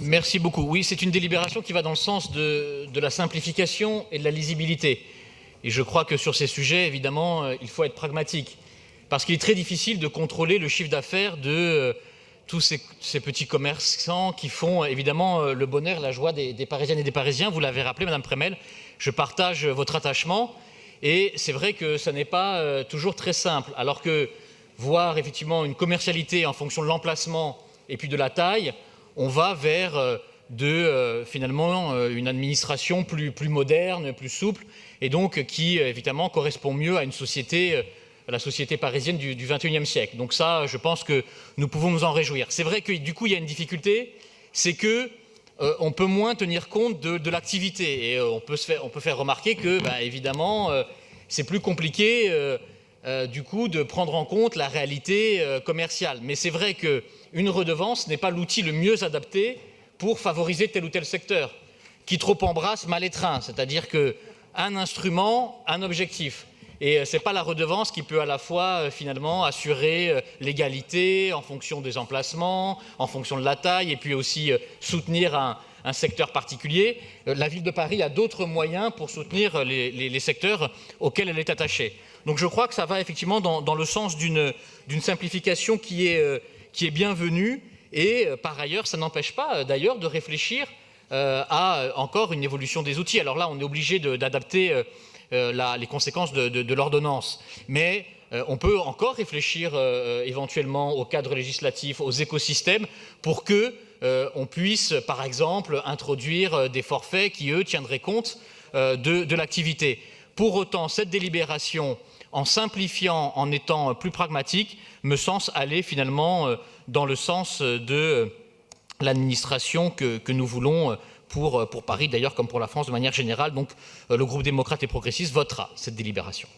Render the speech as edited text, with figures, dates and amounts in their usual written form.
Merci beaucoup. Oui, c'est une délibération qui va dans le sens de la simplification et de la lisibilité. Et je crois que sur ces sujets, évidemment, il faut être pragmatique. Parce qu'il est très difficile de contrôler le chiffre d'affaires de tous ces petits commerçants qui font évidemment le bonheur, la joie des Parisiennes et des Parisiens. Vous l'avez rappelé, Madame Premel, je partage votre attachement. Et c'est vrai que ça n'est pas toujours très simple. Alors que voir effectivement une commercialité en fonction de l'emplacement et puis de la taille, on va vers finalement une administration plus moderne, plus souple, et donc qui évidemment correspond mieux à une société, à la société parisienne du XXIe siècle. Donc ça, je pense que nous pouvons nous en réjouir. C'est vrai que du coup, il y a une difficulté, c'est que on peut moins tenir compte de l'activité, et on peut faire remarquer que, évidemment, c'est plus compliqué du coup de prendre en compte la réalité commerciale. Mais c'est vrai qu'une redevance n'est pas l'outil le mieux adapté pour favoriser tel ou tel secteur, qui trop embrasse mal étreint, c'est-à-dire qu'un instrument, un objectif. Et ce n'est pas la redevance qui peut à la fois finalement assurer l'égalité en fonction des emplacements, en fonction de la taille, et puis aussi soutenir un secteur particulier. La ville de Paris a d'autres moyens pour soutenir les secteurs auxquels elle est attachée. Donc je crois que ça va effectivement dans le sens d'une simplification qui est bienvenue, et par ailleurs, ça n'empêche pas d'ailleurs de réfléchir à encore une évolution des outils. Alors là, on est obligé d'adapter les conséquences de l'ordonnance, mais on peut encore réfléchir éventuellement au cadre législatif, aux écosystèmes, pour que on puisse, par exemple, introduire des forfaits qui, eux, tiendraient compte de l'activité. Pour autant, cette délibération, en simplifiant, en étant plus pragmatique, me semble aller finalement dans le sens de l'administration que nous voulons pour Paris, d'ailleurs, comme pour la France de manière générale. Donc, le groupe démocrate et progressiste votera cette délibération.